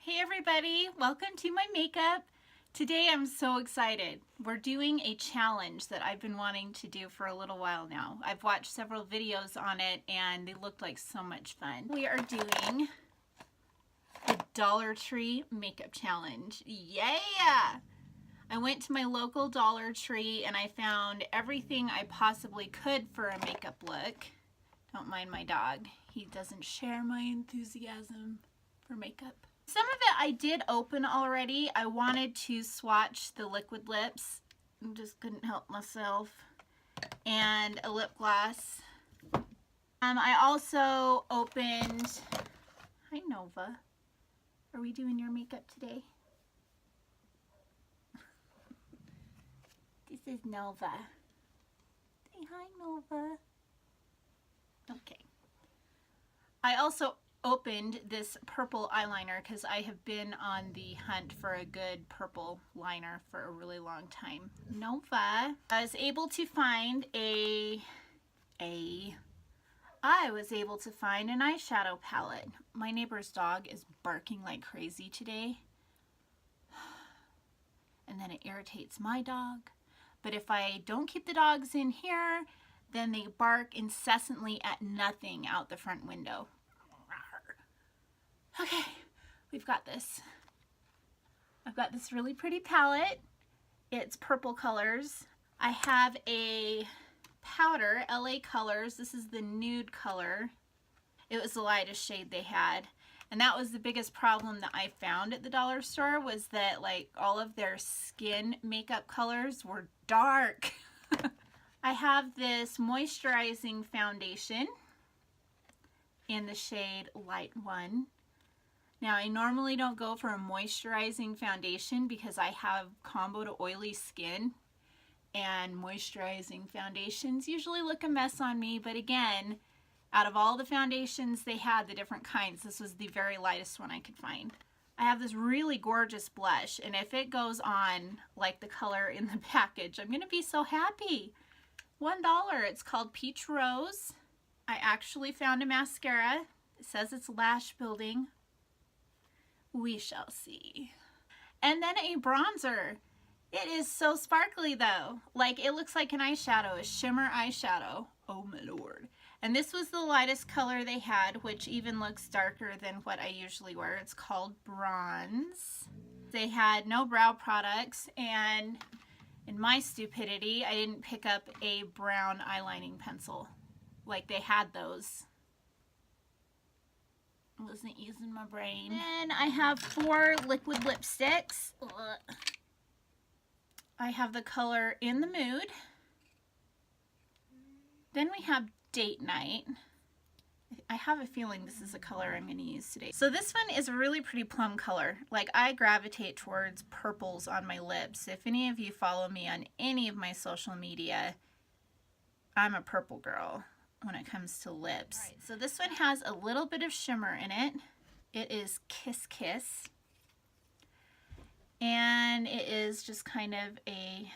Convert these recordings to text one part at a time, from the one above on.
Hey everybody, welcome to my makeup. Today I'm so excited. We're doing a challenge that I've been wanting to do for a little while now. I've watched several videos on it and they looked like so much fun. We are doing a Dollar Tree makeup challenge. Yeah! I went to my local Dollar Tree and I found everything I possibly could for a makeup look. Don't mind my dog. He doesn't share my enthusiasm for makeup. Some of it I did open already. I wanted to swatch the liquid lips. I just couldn't help myself. And a lip gloss. I also opened... Hi, Nova. Are we doing your makeup today? This is Nova. Say hi, Nova. Okay. I also opened this purple eyeliner because I have been on the hunt for a good purple liner for a really long time. Nova. I was able to find an eyeshadow palette. My neighbor's dog is barking like crazy today. And then it irritates my dog. But if I don't keep the dogs in here, then they bark incessantly at nothing out the front window. Okay, we've got this. I've got this really pretty palette. It's purple colors. I have a powder, LA Colors. This is the nude color. It was the lightest shade they had. And that was the biggest problem that I found at the dollar store, was that like all of their skin makeup colors were dark. I have this moisturizing foundation in the shade Light 1. Now, I normally don't go for a moisturizing foundation because I have combo to oily skin, and moisturizing foundations usually look a mess on me, but again, out of all the foundations they had, the different kinds, this was the very lightest one I could find. I have this really gorgeous blush, and if it goes on like the color in the package, I'm gonna be so happy. $1. It's called Peach Rose. I actually found a mascara. It says it's lash building. We shall see. And then a bronzer. It is so sparkly though. Like, it looks like an eyeshadow, a shimmer eyeshadow. Oh my lord. And this was the lightest color they had, which even looks darker than what I usually wear. It's called Bronze. They had no brow products, and in my stupidity, I didn't pick up a brown eyelining pencil. Like, they had those. Wasn't using my brain. Then I have 4 liquid lipsticks. I have the color In the Mood. Then we have Date Night. I have a feeling this is a color I'm going to use today. So this one is a really pretty plum color. Like, I gravitate towards purples on my lips. If any of you follow me on any of my social media, I'm a purple girl when it comes to lips. Right, so this one has a little bit of shimmer in it. It is Kiss Kiss. And it is just kind of a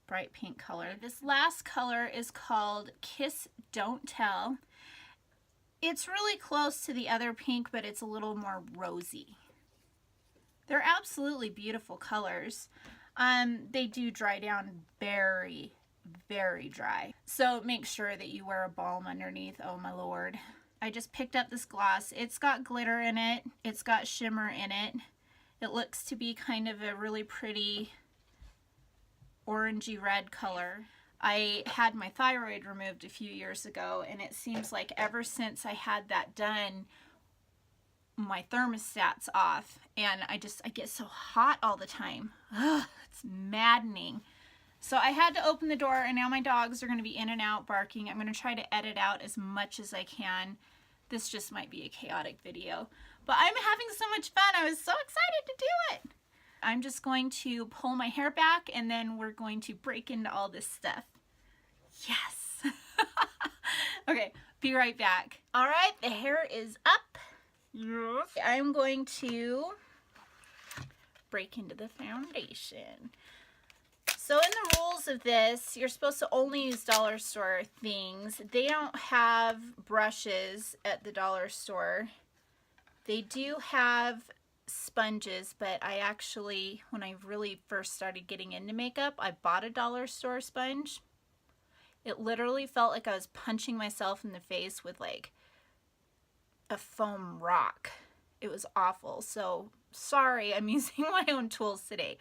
bright pink color. This last color is called Kiss Don't Tell. It's really close to the other pink, but it's a little more rosy. They're absolutely beautiful colors. They do dry down very dry. So make sure that you wear a balm underneath. Oh my lord. I just picked up this gloss. It's got glitter in it. It's got shimmer in it. It looks to be kind of a really pretty orangey red color. I had my thyroid removed a few years ago, and it seems like ever since I had that done, my thermostat's off, and I get so hot all the time. Ugh, it's maddening. So I had to open the door, and now my dogs are going to be in and out barking. I'm going to try to edit out as much as I can. This just might be a chaotic video, but I'm having so much fun. I was so excited to do it. I'm just going to pull my hair back, and then we're going to break into all this stuff. Yes. Okay, be right back. All right, the hair is up. Yes. I'm going to break into the foundation. So in the rules of this, you're supposed to only use dollar store things. They don't have brushes at the dollar store. They do have sponges, but I actually, when I really first started getting into makeup, I bought a dollar store sponge. It literally felt like I was punching myself in the face with like a foam rock. It was awful. So sorry, I'm using my own tools today.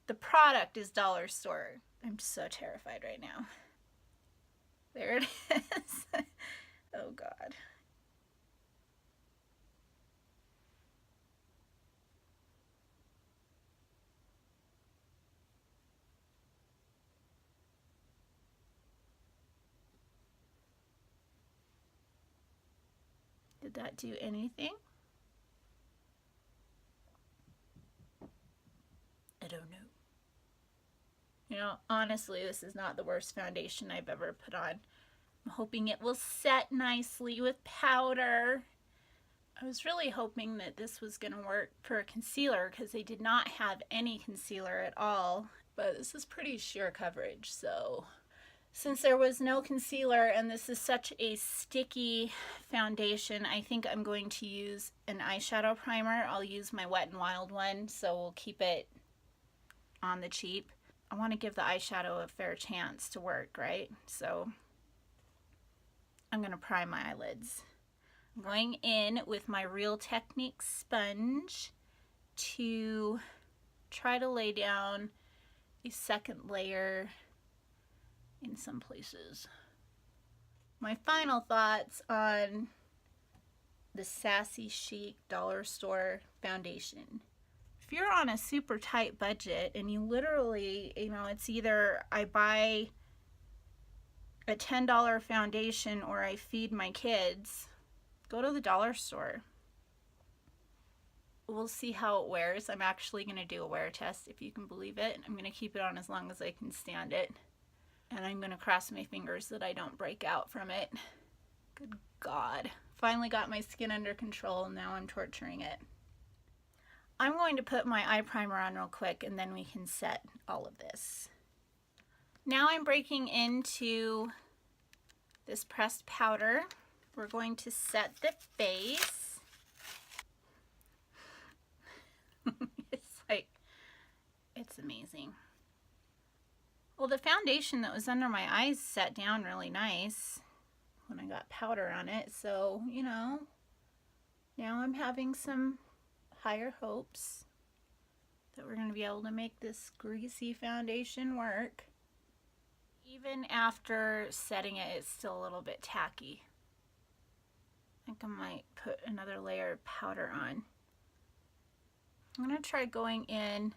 The product is dollar store. I'm so terrified right now. There it is. Oh God. Did that do anything? I don't know. You know, honestly, this is not the worst foundation I've ever put on. I'm hoping it will set nicely with powder. I was really hoping that this was going to work for a concealer because they did not have any concealer at all. But this is pretty sheer coverage, so since there was no concealer and this is such a sticky foundation, I think I'm going to use an eyeshadow primer. I'll use my Wet n Wild one, so we'll keep it on the cheap. I want to give the eyeshadow a fair chance to work, right? So I'm going to prime my eyelids. I'm going in with my Real Technique sponge to try to lay down a second layer in some places. My final thoughts on the Sassy Chic dollar store foundation. If you're on a super tight budget and you literally, you know, it's either I buy a $10 foundation or I feed my kids, go to the dollar store. We'll see how it wears. I'm actually going to do a wear test, if you can believe it. I'm going to keep it on as long as I can stand it. And I'm going to cross my fingers that I don't break out from it. Good God. Finally got my skin under control, and now I'm torturing it. I'm going to put my eye primer on real quick and then we can set all of this. Now I'm breaking into this pressed powder. We're going to set the face. It's amazing. Well, the foundation that was under my eyes set down really nice when I got powder on it. So, you know, now I'm having some higher hopes that we're going to be able to make this greasy foundation work. Even after setting it, it's still a little bit tacky. I think I might put another layer of powder on. I'm going to try going in.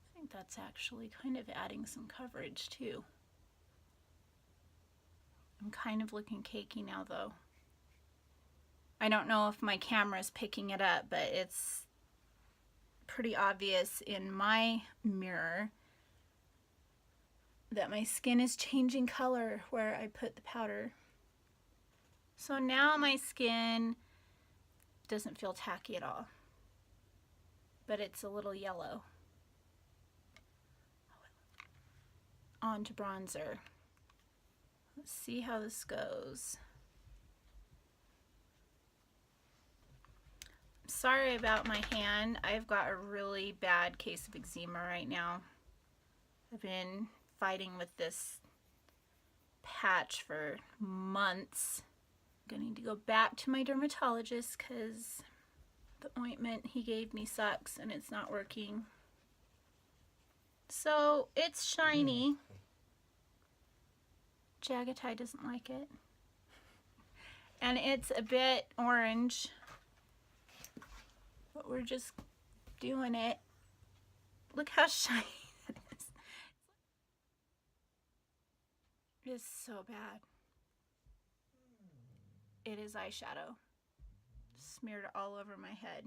I think that's actually kind of adding some coverage too. I'm kind of looking cakey now though. I don't know if my camera is picking it up, but it's pretty obvious in my mirror that my skin is changing color where I put the powder. So now my skin doesn't feel tacky at all, but it's a little yellow. On to bronzer. Let's see how this goes. Sorry about my hand. I've got a really bad case of eczema right now. I've been fighting with this patch for months. I'm gonna need to go back to my dermatologist because the ointment he gave me sucks and it's not working. So it's shiny. Jagatai doesn't like it. And it's a bit orange. But we're just doing it. Look how shiny it is. It's so bad. It is eyeshadow. Smeared all over my head.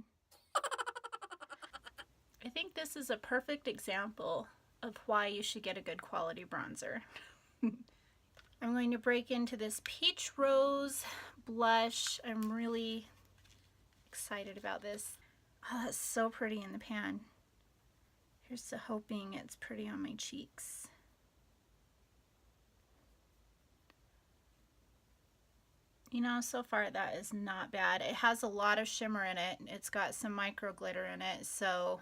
I think this is a perfect example of why you should get a good quality bronzer. I'm going to break into this Peach Rose blush. I'm really excited about this. Oh, that's so pretty in the pan. Here's to hoping it's pretty on my cheeks. You know, so far that is not bad. It has a lot of shimmer in it. It's got some micro glitter in it, so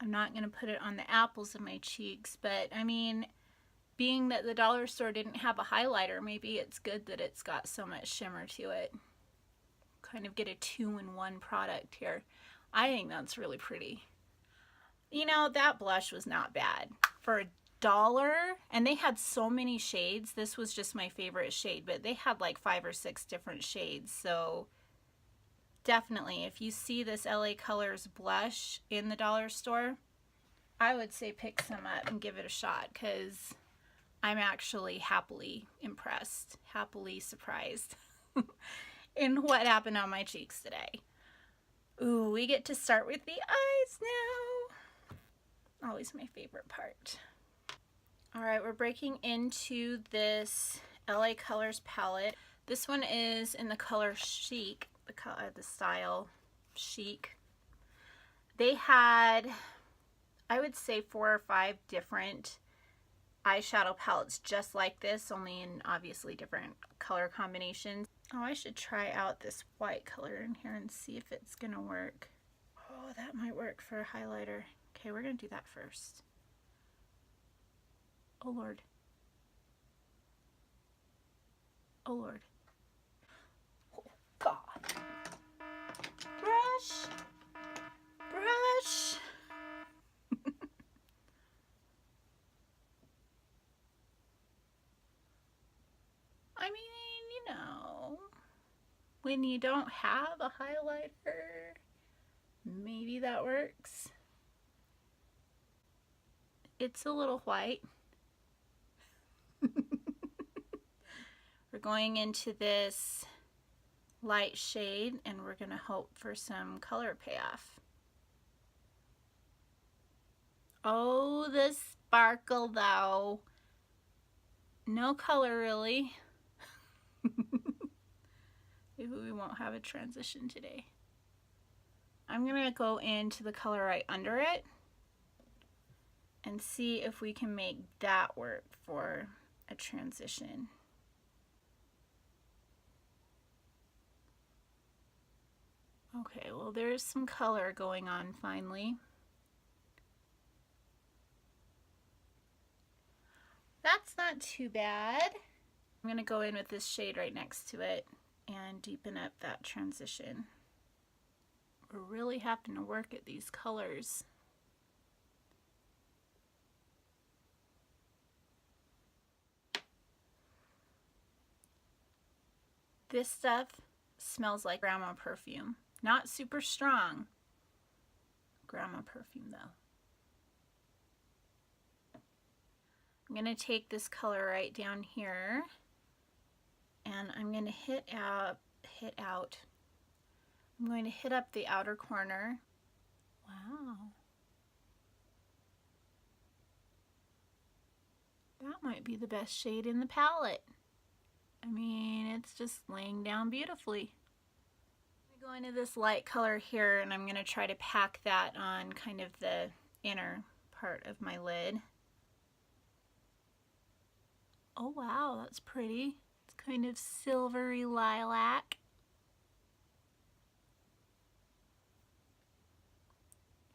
I'm not going to put it on the apples of my cheeks, but I mean, being that the dollar store didn't have a highlighter, maybe it's good that it's got so much shimmer to it. Kind of get a two-in-one product here. I think that's really pretty. You know, that blush was not bad. For $1, and they had so many shades. This was just my favorite shade, but they had like 5 or 6 different shades. So definitely, if you see this LA Colors blush in the dollar store, I would say pick some up and give it a shot, because I'm actually happily impressed, happily surprised in what happened on my cheeks today. Ooh, we get to start with the eyes now. Always my favorite part. All right, we're breaking into this LA Colors palette. This one is in the color Chic, the style Chic. They had, I would say, 4 or 5 different eyeshadow palettes just like this, only in obviously different color combinations. Oh, I should try out this white color in here and see if it's gonna work. Oh, that might work for a highlighter. Okay, we're gonna do that first. Oh Lord. Oh Lord. Oh God. Brush. Brush. I mean, you know, when you don't have a highlighter, maybe that works. It's a little white. We're going into this light shade and we're going to hope for some color payoff. Oh, the sparkle though. No color really. Maybe we won't have a transition today. I'm going to go into the color right under it and see if we can make that work for a transition. Okay, well there's some color going on finally. That's not too bad. I'm going to go in with this shade right next to it and deepen up that transition. We're really having to work at these colors. This stuff smells like grandma perfume. Not super strong. Grandma perfume though. I'm going to take this color right down here and I'm going to hit up the outer corner. Wow. That might be the best shade in the palette. I mean, it's just laying down beautifully. I'm going to go into this light color here and I'm going to try to pack that on kind of the inner part of my lid. Oh wow, that's pretty. It's kind of silvery lilac.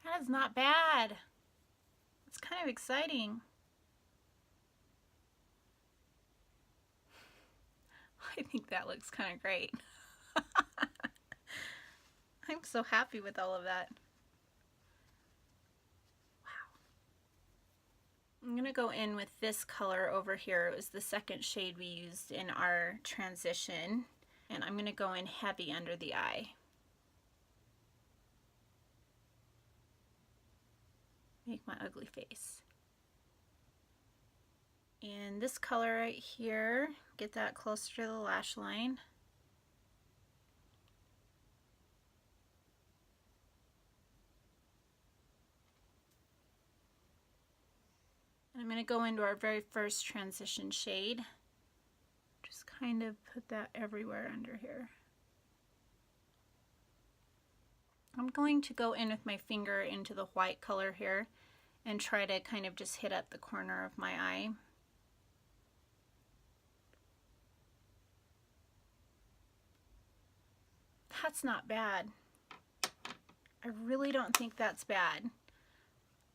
That is not bad. It's kind of exciting. I think that looks kind of great. I'm so happy with all of that. Wow. I'm going to go in with this color over here. It was the second shade we used in our transition. And I'm going to go in heavy under the eye. Make my ugly face. And this color right here, get that closer to the lash line. And I'm going to go into our very first transition shade. Just kind of put that everywhere under here. I'm going to go in with my finger into the white color here and try to kind of just hit up the corner of my eye. That's not bad. I really don't think that's bad.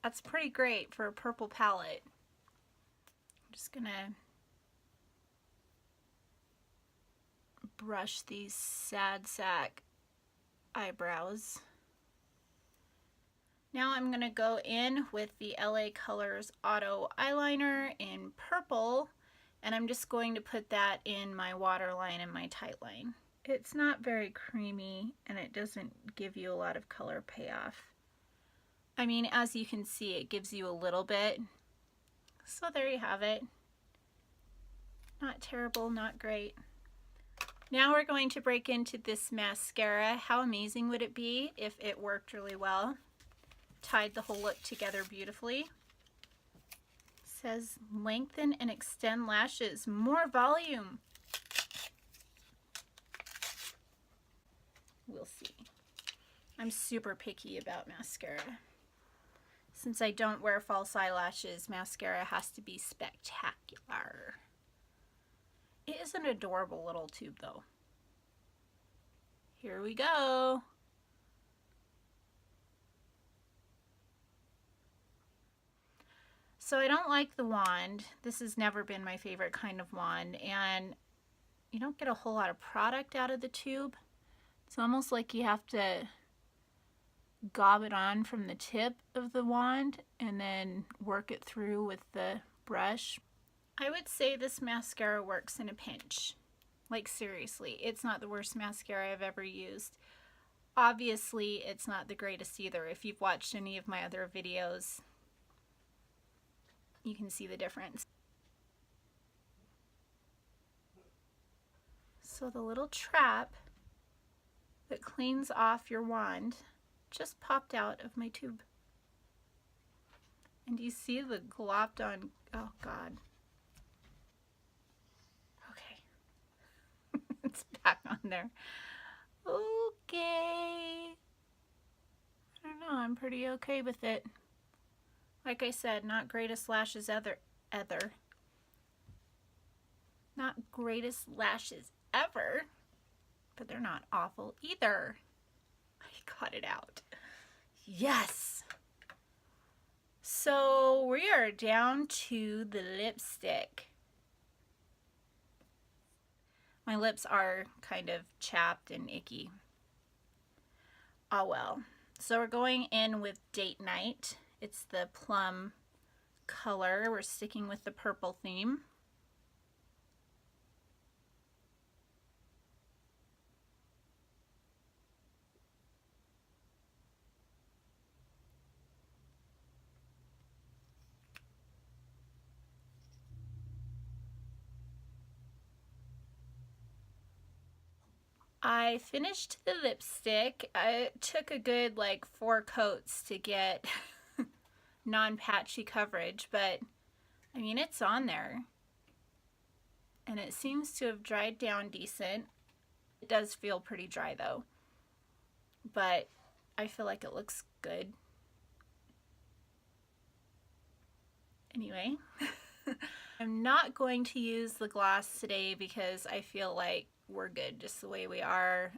That's pretty great for a purple palette. I'm just gonna brush these sad sack eyebrows. Now I'm gonna go in with the LA Colors Auto Eyeliner in purple, and I'm just going to put that in my waterline and my tightline. It's not very creamy and it doesn't give you a lot of color payoff. I mean, as you can see, it gives you a little bit. So there you have it. Not terrible, not great. Now we're going to break into this mascara. How amazing would it be if it worked really well? Tied the whole look together beautifully. It says lengthen and extend lashes, more volume. We'll see. I'm super picky about mascara. Since I don't wear false eyelashes, mascara has to be spectacular. It is an adorable little tube though. Here we go. So I don't like the wand. This has never been my favorite kind of wand, and you don't get a whole lot of product out of the tube. It's almost like you have to gob it on from the tip of the wand and then work it through with the brush. I would say this mascara works in a pinch. Like seriously, it's not the worst mascara I've ever used. Obviously, it's not the greatest either. If you've watched any of my other videos, you can see the difference. So the little trap that cleans off your wand just popped out of my tube. And you see the glopped on, oh God. Okay. It's back on there. Okay. I don't know, I'm pretty okay with it. Like I said, not greatest lashes ever. Not greatest lashes ever, but they're not awful either. I got it out. Yes! So we are down to the lipstick. My lips are kind of chapped and icky. Oh well. So we're going in with Date Night. It's the Plum color. We're sticking with the purple theme. I finished the lipstick. It took a good like 4 coats to get non-patchy coverage, but I mean, it's on there. And it seems to have dried down decent. It does feel pretty dry though, but I feel like it looks good. Anyway, I'm not going to use the gloss today because I feel like we're good just the way we are.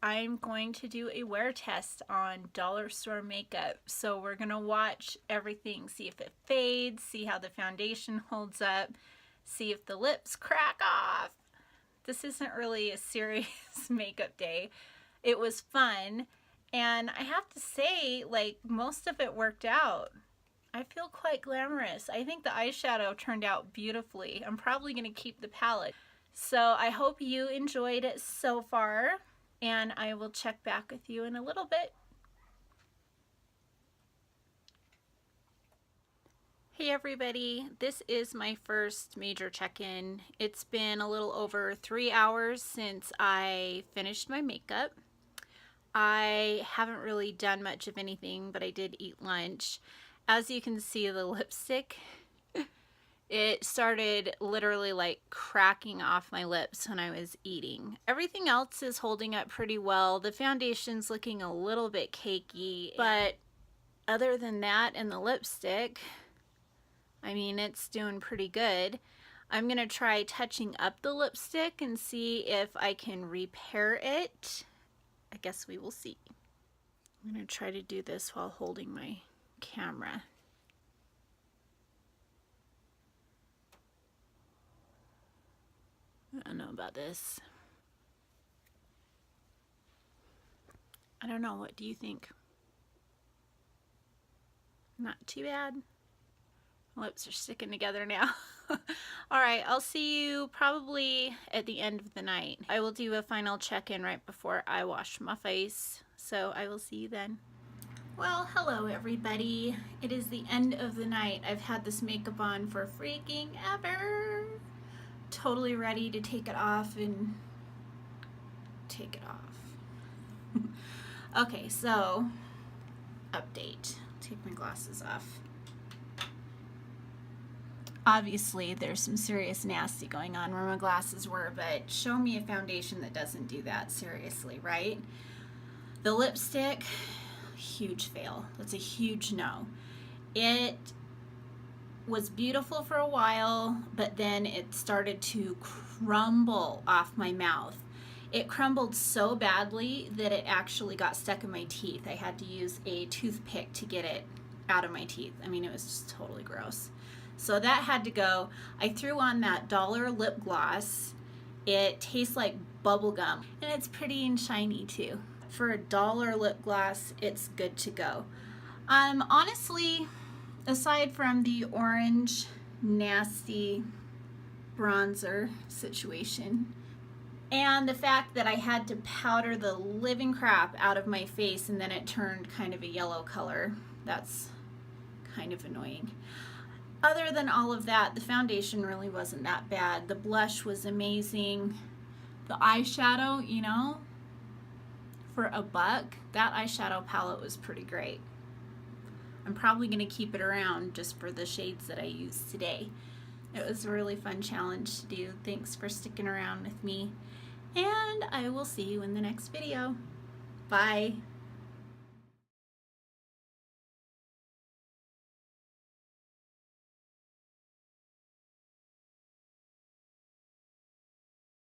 I'm going to do a wear test on dollar store makeup. So we're going to watch everything, see if it fades, see how the foundation holds up, see if the lips crack off. This isn't really a serious makeup day. It was fun, and I have to say, like, most of it worked out. I feel quite glamorous. I think the eyeshadow turned out beautifully. I'm probably going to keep the palette. So I hope you enjoyed it so far, and I will check back with you in a little bit. Hey everybody, this is my first major check-in. It's been a little over 3 hours since I finished my makeup. I haven't really done much of anything, but I did eat lunch. As you can see, the lipstick, it started literally like cracking off my lips when I was eating. Everything else is holding up pretty well. The foundation's looking a little bit cakey, but other than that and the lipstick, I mean, it's doing pretty good. I'm gonna try touching up the lipstick and see if I can repair it. I guess we will see. I'm gonna try to do this while holding my camera. I don't know about this. I don't know, what do you think? Not too bad. My lips are sticking together now. Alright, I'll see you probably at the end of the night. I will do a final check-in right before I wash my face, so I will see you then. Well, hello everybody. It is the end of the night. I've had this makeup on for freaking ever. Totally ready to take it off and take it off. Okay, so update. Take my glasses off. Obviously, there's some serious nasty going on where my glasses were, but show me a foundation that doesn't do that, seriously, right? The lipstick, huge fail. That's a huge no. It was beautiful for a while, but then it started to crumble off my mouth. It crumbled so badly that it actually got stuck in my teeth. I had to use a toothpick to get it out of my teeth. I mean, it was just totally gross. So that had to go. I threw on that $1 lip gloss. It tastes like bubble gum, and it's pretty and shiny too. For a $1 lip gloss, it's good to go. Honestly, aside from the orange nasty bronzer situation and the fact that I had to powder the living crap out of my face and then it turned kind of a yellow color, that's kind of annoying. Other than all of that, the foundation really wasn't that bad. The blush was amazing. The eyeshadow, you know, for $1, that eyeshadow palette was pretty great. I'm probably going to keep it around just for the shades that I used today. It was a really fun challenge to do. Thanks for sticking around with me, and I will see you in the next video. Bye.